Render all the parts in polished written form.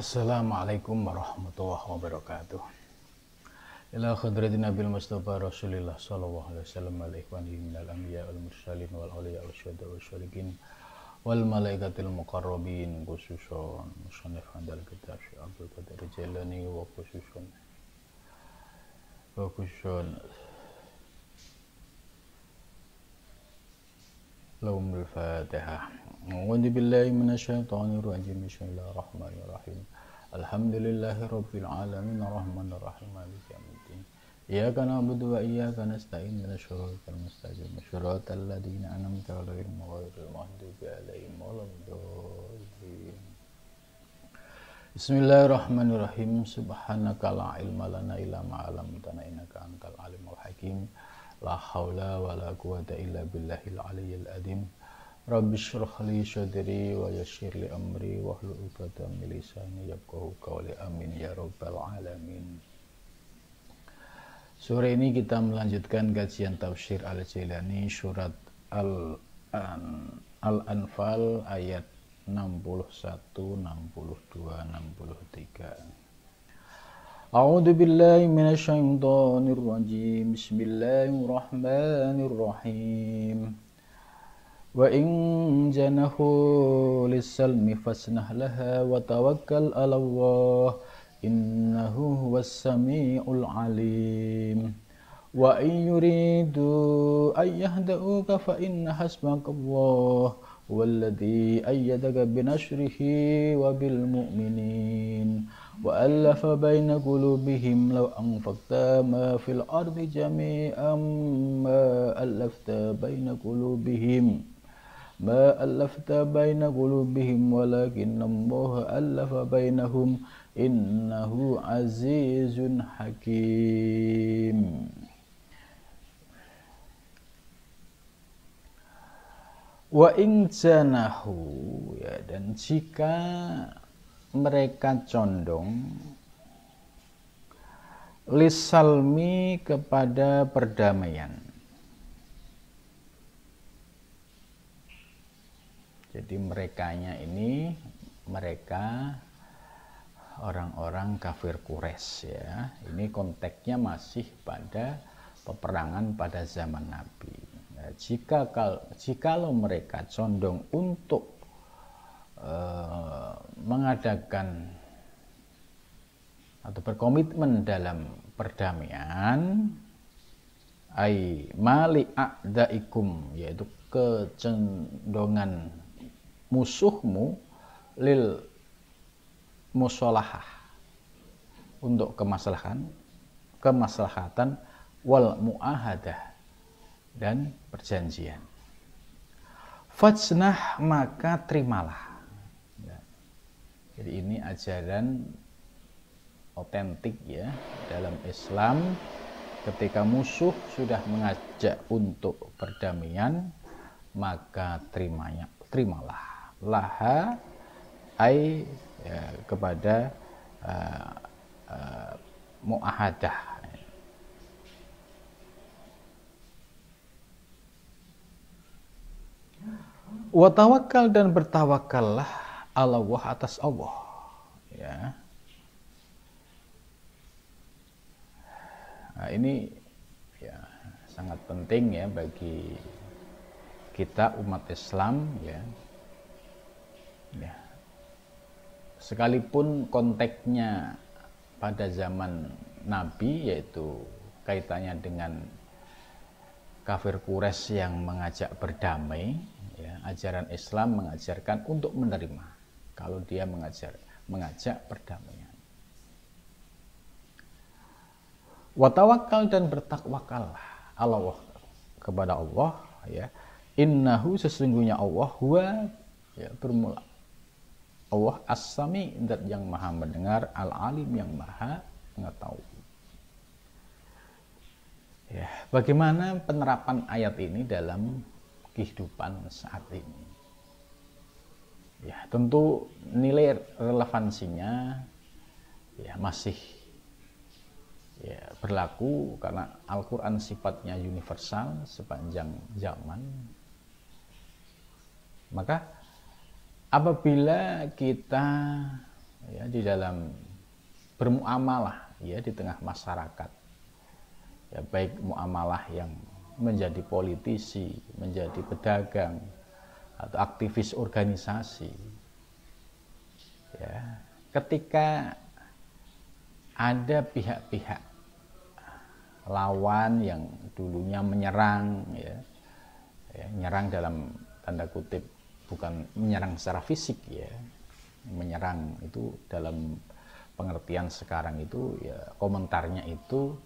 Assalamualaikum warahmatullahi wabarakatuh. Ila khadrati Nabil Mustafa Rasulillah sallallahu alaihi wasallam wa ikhwanihi minal anbiya wal mursalin wal awliya wal syuhada wal syalihin wal malaikatil muqarrabin khususon musannif handal kitab Syekh Abdul Qadir Jailani wa khususon lahumul fatihah. A'udzu billahi minasyaitonir rajim. Bismillahirrahmanirrahim. Alhamdulillahi rabbil alamin arrahmanir rahim maliki yaumiddin. Iyyaka na'budu wa iyyaka nasta'in ihdinas siratal mustaqim siratal ladzina an'amta 'alaihim ghairil maghdubi 'alaihim waladdallin. Bismillahirrahmanirrahim. Subhanaka la ilma lana illa ma 'allamtana innaka antal alimul hakim. La haula wa la quwata illa billahil aliyyil azim. Rabbi shrah li sadri wa yassir li amri wahlul 'uqdatam min lisani yafqahu qawli. Amin ya rabbal alamin. Sore ini kita melanjutkan kajian tafsir Al-Jailani surat Al-Anfal ayat 61, 62, 63. A'udzu billahi minasyaitonir rajim. Bismillahirrahmanirrahim. Wa in janahu lis-salmi fasnah laha wa tawakkal 'ala Allah innahu huwas samiul alim. Wa in yuridu ay yahda'uka fa inna hasbakallah walladzi ayyadaka binashrihi wa bil mu'minin wa allafa baina qulubihim law anfaqta ma fil ardi jami'an ma allafta baina qulubihim walakinna Allah allafa bainahum innahu azizun hakim. Wa in janahu, ya, dan jika mereka condong lisalmi kepada perdamaian. Jadi merekanya ini mereka orang-orang kafir Quraisy, ya. Ini konteksnya masih pada peperangan pada zaman Nabi. Nah, jikalau mereka condong untuk mengadakan atau berkomitmen dalam perdamaian, ai mali a'daikum, yaitu kecondongan musuhmu lil musolahah, untuk kemaslahatan wal muahadah, dan perjanjian. Fajnah, maka terimalah. Jadi ini ajaran otentik, ya, dalam Islam. Ketika musuh sudah mengajak untuk perdamaian, maka terimalah. Laha ai, ya, kepada muahadah. Wa tawakkal, dan bertawakallah Allah, atas Allah, ya. Nah, ini, ya, sangat penting, ya, bagi kita umat Islam, ya. Ya. Sekalipun konteksnya pada zaman Nabi, yaitu kaitannya dengan kafir Quraisy yang mengajak berdamai, ya, ajaran Islam mengajarkan untuk menerima kalau dia mengajak perdamaian. Wa tawakkal, dan bertakwakallah Allah, kepada Allah, ya. Innahu, sesungguhnya Allah, huwa, ya, bermula Allah as-sami, zat yang maha mendengar, al-alim, yang maha mengetahui. Ya, bagaimana penerapan ayat ini dalam kehidupan saat ini? Ya, tentu nilai relevansinya, ya, masih, ya, berlaku karena Al-Quran sifatnya universal sepanjang zaman. Maka apabila kita ya di dalam bermuamalah ya di tengah masyarakat, ya baik muamalah yang menjadi politisi, menjadi pedagang atau aktivis organisasi, ya ketika ada pihak-pihak lawan yang dulunya menyerang, ya menyerang dalam tanda kutip, bukan menyerang secara fisik ya, menyerang itu dalam pengertian sekarang itu ya komentarnya itu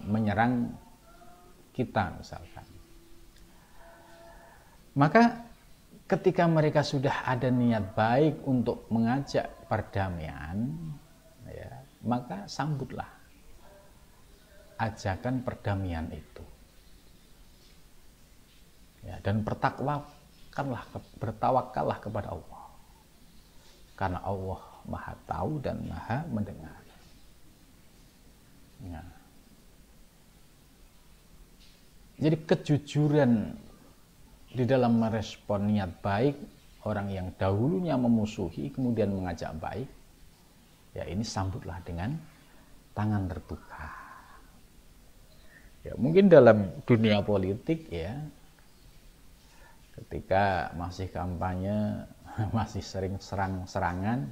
menyerang kita misalkan. Maka ketika mereka sudah ada niat baik untuk mengajak perdamaian, ya, maka sambutlah ajakan perdamaian itu. Ya, dan bertawakallah kepada Allah. Karena Allah Maha tahu dan Maha mendengar. Ya. Jadi kejujuran di dalam merespon niat baik orang yang dahulunya memusuhi kemudian mengajak baik, ya ini sambutlah dengan tangan terbuka. Ya, mungkin dalam dunia politik ya, ketika masih kampanye masih sering serang-serangan,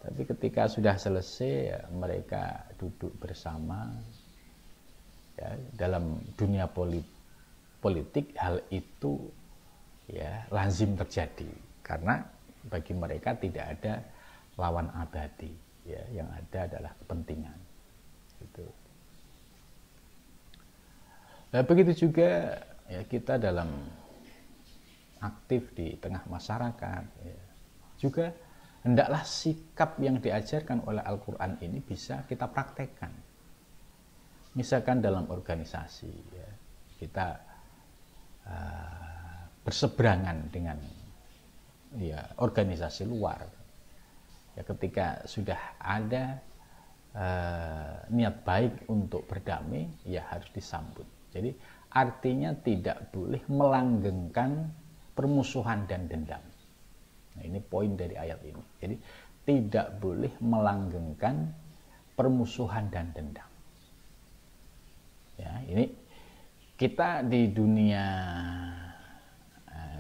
tapi ketika sudah selesai ya, mereka duduk bersama. Ya, dalam dunia politik hal itu ya lazim terjadi karena bagi mereka tidak ada lawan abadi, ya yang ada adalah kepentingan. Gitu. Nah, begitu juga ya kita dalam aktif di tengah masyarakat, ya, juga hendaklah sikap yang diajarkan oleh Al-Quran ini bisa kita praktekkan. Misalkan dalam organisasi, ya, kita berseberangan dengan ya, organisasi luar. Ya, ketika sudah ada niat baik untuk berdamai, ya harus disambut. Jadi artinya tidak boleh melanggengkan permusuhan dan dendam. Nah, ini poin dari ayat ini. Jadi tidak boleh melanggengkan permusuhan dan dendam. Ya, ini kita di dunia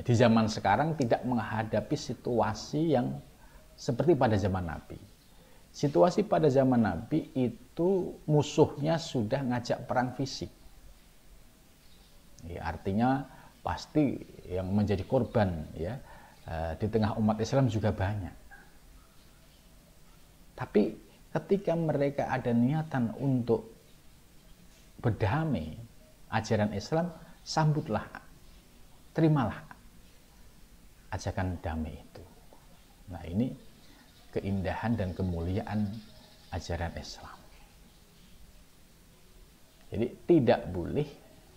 di zaman sekarang tidak menghadapi situasi yang seperti pada zaman Nabi. Situasi pada zaman Nabi itu musuhnya sudah ngajak perang fisik. Ya, artinya pasti yang menjadi korban ya di tengah umat Islam juga banyak. Tapi ketika mereka ada niatan untuk berdamai, ajaran Islam, sambutlah, terimalah ajakan damai itu. Nah, ini keindahan dan kemuliaan ajaran Islam. Jadi tidak boleh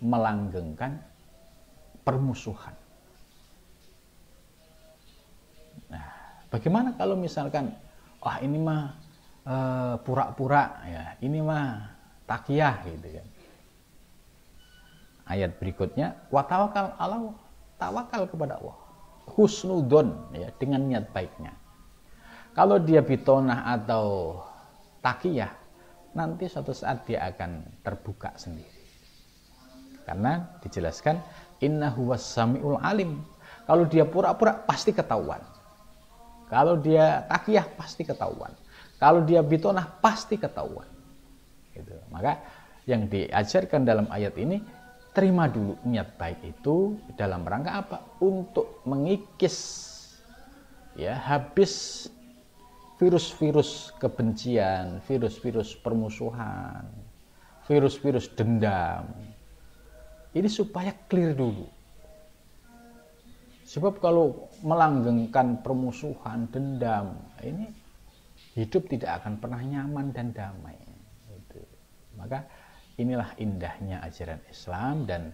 melanggengkan permusuhan. Nah, bagaimana kalau misalkan, ini mah pura-pura ya, ini mah takiyah gitu kan. Ayat berikutnya, wa tawakal Allah, tawakal kepada Allah. Husnudon ya, dengan niat baiknya. Kalau dia bitonah atau takiyah, nanti suatu saat dia akan terbuka sendiri. Karena dijelaskan innahu was-sami'ul alim. Kalau dia pura-pura pasti ketahuan. Kalau dia takiyah pasti ketahuan. Kalau dia bitonah pasti ketahuan. Gitu. Maka yang diajarkan dalam ayat ini, terima dulu niat baik itu dalam rangka apa? Untuk mengikis ya habis virus-virus kebencian, virus-virus permusuhan, virus-virus dendam. Ini supaya clear dulu. Sebab kalau melanggengkan permusuhan, dendam, ini hidup tidak akan pernah nyaman dan damai. Gitu. Maka inilah indahnya ajaran Islam dan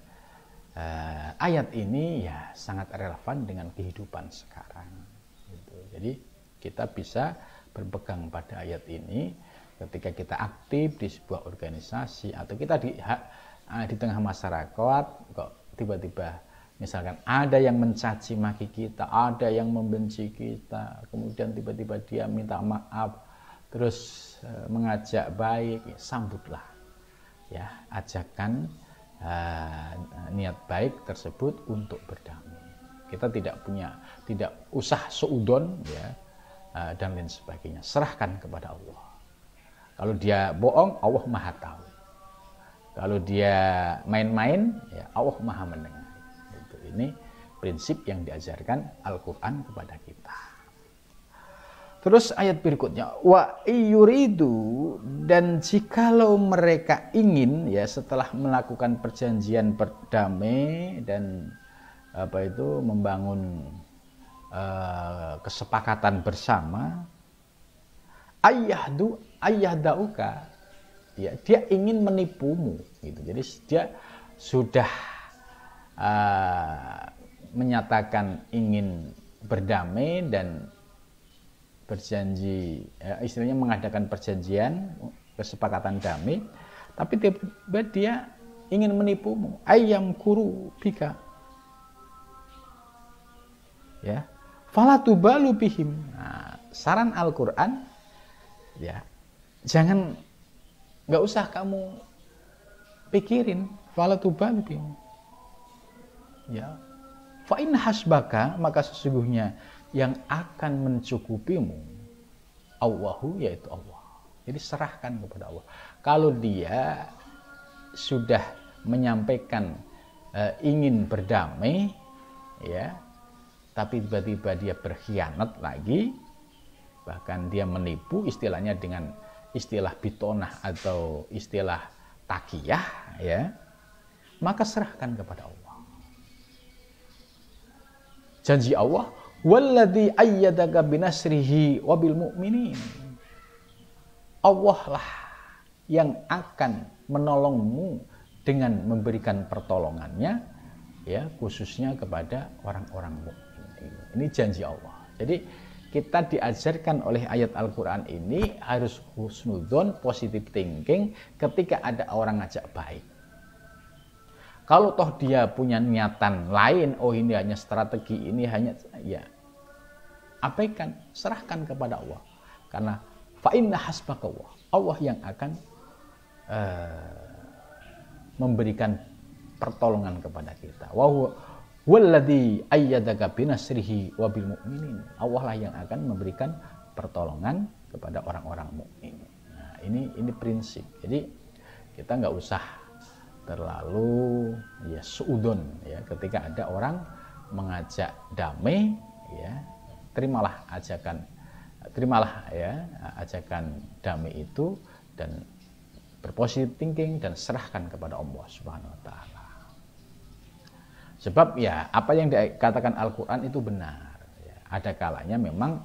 ayat ini ya sangat relevan dengan kehidupan sekarang. Gitu. Jadi kita bisa berpegang pada ayat ini ketika kita aktif di sebuah organisasi atau kita di tengah masyarakat kok tiba-tiba Misalkan ada yang mencaci maki kita, ada yang membenci kita, kemudian tiba-tiba dia minta maaf, terus mengajak baik, ya, sambutlah, ya, ajakan niat baik tersebut untuk berdamai. Kita tidak usah seudon, ya, dan lain sebagainya. Serahkan kepada Allah. Kalau dia bohong, Allah Maha tahu. Kalau dia main-main, ya Allah Maha mendengar. Ini prinsip yang diajarkan Al-Quran kepada kita. Terus ayat berikutnya, wa iyuridu, dan jikalau mereka ingin, ya, setelah melakukan perjanjian berdamai dan membangun kesepakatan bersama, ayyadauka, ya, dia ingin menipumu, gitu. Jadi dia sudah menyatakan ingin berdamai dan berjanji, istilahnya mengadakan perjanjian kesepakatan damai, tapi tiba-tiba dia ingin menipumu. Ayam kuru bika, ya, fala tubalu bihim. Nah, saran Al-Quran, ya, nggak usah kamu pikirin, fala tubalu bihim. Ya, fa in hasbaka, maka sesungguhnya yang akan mencukupimu Allahu, yaitu Allah. Jadi serahkan kepada Allah. Kalau dia sudah menyampaikan ingin berdamai, ya, tapi tiba-tiba dia berkhianat lagi, bahkan dia menipu, istilahnya dengan istilah bitonah atau istilah takiyah, ya, maka serahkan kepada Allah. Janji Allah, walladzi ayyadaka binasrihi wabil mu'minin. Allah lah yang akan menolongmu dengan memberikan pertolongannya, ya, khususnya kepada orang-orang mukmin. Ini janji Allah. Jadi kita diajarkan oleh ayat Al-Quran ini harus husnudzon, positive thinking ketika ada orang ngajak baik. Kalau toh dia punya niatan lain, oh ini hanya strategi, ini hanya, ya, abaikan, serahkan kepada Allah. Karena fa inna hasbaka Allah, Allah yang akan memberikan pertolongan kepada kita. Wa huwallazi ayyadaka binasrihi wabil mu'minin. Allah lah yang akan memberikan pertolongan kepada orang-orang mukmin. Nah, ini prinsip. Jadi kita nggak usah terlalu, ya, suudon, ya, ketika ada orang mengajak damai, ya, terimalah ya ajakan damai itu dan berpositif thinking dan serahkan kepada Allah Subhanahu wa taala. Sebab, ya, apa yang dikatakan Al-Quran itu benar, ya. Ada kalanya memang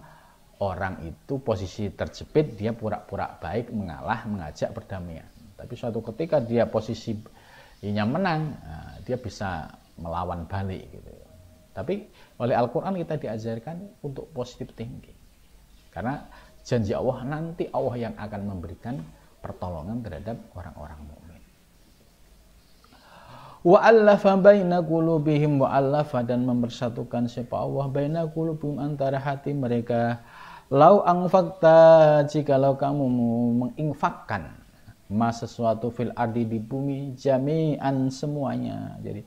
orang itu posisi terjepit, dia pura-pura baik, mengalah, mengajak perdamaian. Tapi suatu ketika dia posisinya menang, dia bisa melawan balik, gitu. Tapi oleh Al-Quran kita diajarkan untuk positive thinking. Karena janji Allah, nanti Allah yang akan memberikan pertolongan terhadap orang-orang mukmin. Wa'allafa baina qulubihim, wa'allafa, dan mempersatukan siapa Allah baina qulubihim, antara hati mereka. Lau anfaqta, jikalau kamu menginfakkan sesuatu fil ardi, di bumi, jami'an, semuanya. Jadi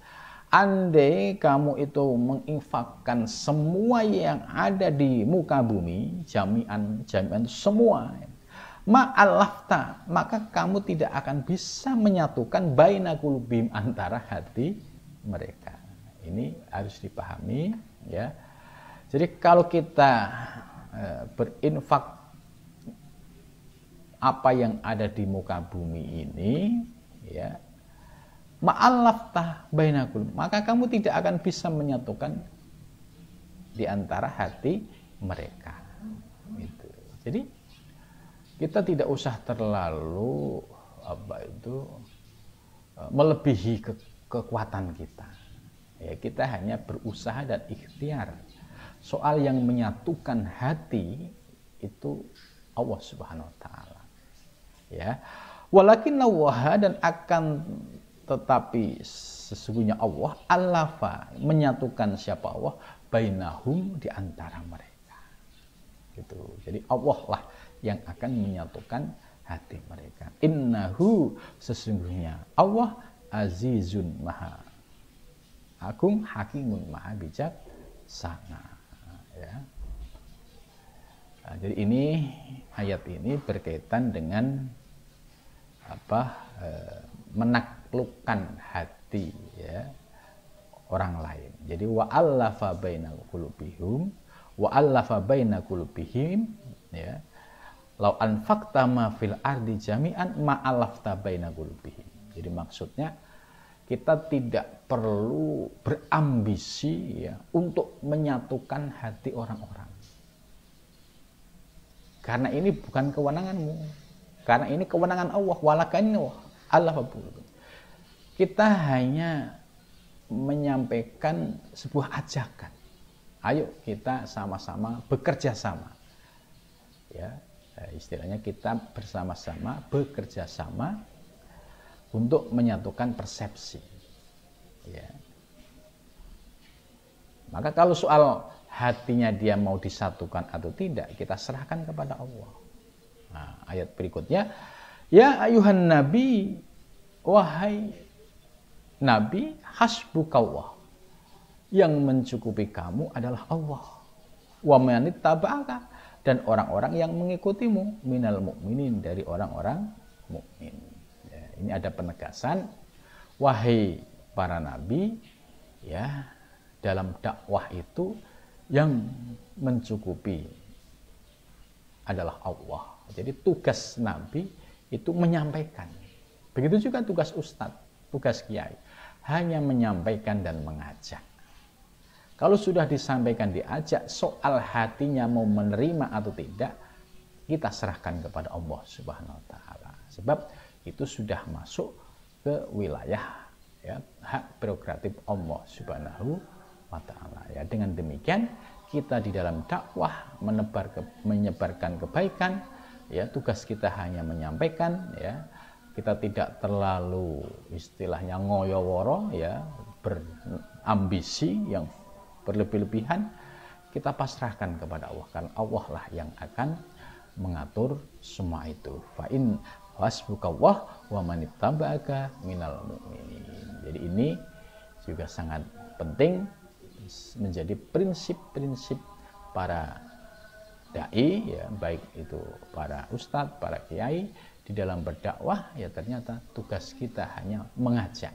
andai kamu itu menginfakkan semua yang ada di muka bumi, jami'an semua, ma'alafta, maka kamu tidak akan bisa menyatukan baina qulubihim, antara hati mereka. Ini harus dipahami, ya. Jadi kalau kita berinfak apa yang ada di muka bumi ini, ya, ma'alafta baina qulubihim, maka kamu tidak akan bisa menyatukan di antara hati mereka. Gitu. Jadi kita tidak usah terlalu melebihi kekuatan kita. Ya, kita hanya berusaha dan ikhtiar. Soal yang menyatukan hati itu Allah Subhanahu wa taala. Ya. Walakin Allah, dan akan tetapi sesungguhnya Allah alafa menyatukan siapa Allah bainahum di antara mereka. Gitu. Jadi Allah lah yang akan menyatukan hati mereka. Innahu sesungguhnya Allah azizun maha agung, hakimun maha bijaksana. Ya. Nah, jadi ini ayat ini berkaitan dengan menaklukkan hati ya orang lain. Jadi wa'allafa baina qulubihim ya. Lau anfaqta ma fil ardi jami'an ma'alafta baina qulubihim. Jadi maksudnya kita tidak perlu berambisi ya untuk menyatukan hati orang-orang. Karena ini bukan kewenanganmu. Karena ini kewenangan Allah. Walakan Allah fabulukum. Kita hanya menyampaikan sebuah ajakan. Ayo kita sama-sama bekerja sama. Ya, istilahnya kita bersama-sama bekerja sama untuk menyatukan persepsi. Ya. Maka kalau soal hatinya dia mau disatukan atau tidak, kita serahkan kepada Allah. Nah, ayat berikutnya, ya ayuhan nabi, wahai nabi, hasbukallah. Yang mencukupi kamu adalah Allah. Wa manittaba'aka, dan orang-orang yang mengikutimu minal mukminin, dari orang-orang mukmin. Ya, ini ada penegasan, wahai para nabi, ya, dalam dakwah itu yang mencukupi adalah Allah. Jadi tugas nabi itu menyampaikan. Begitu juga tugas ustadz, tugas kiai, hanya menyampaikan dan mengajak. Kalau sudah disampaikan, diajak, soal hatinya mau menerima atau tidak, kita serahkan kepada Allah Subhanahu wa taala. Sebab itu sudah masuk ke wilayah ya, hak prerogatif Allah Subhanahu wa taala. Ya, dengan demikian kita di dalam dakwah menyebarkan kebaikan, ya, tugas kita hanya menyampaikan, ya. Kita tidak terlalu istilahnya ngoyo-woro, ya, berambisi yang berlebih-lebihan. Kita pasrahkan kepada Allah, karena Allah lah yang akan mengatur semua itu. Fa in hasbukallah wa manittaba'aka minal mu'minin. Jadi ini juga sangat penting menjadi prinsip-prinsip para dai, ya, baik itu para ustadz, para kiai di dalam berdakwah. Ya, ternyata tugas kita hanya mengajak,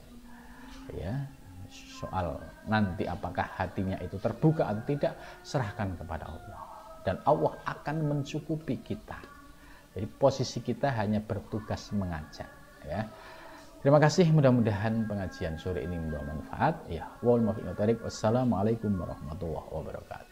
ya. Soal nanti apakah hatinya itu terbuka atau tidak, serahkan kepada Allah, dan Allah akan mencukupi kita. Jadi posisi kita hanya bertugas mengajak, ya. Terima kasih, mudah-mudahan pengajian sore ini membawa manfaat. Ya, wal muwaffiq. Wassalamualaikum warahmatullahi wabarakatuh.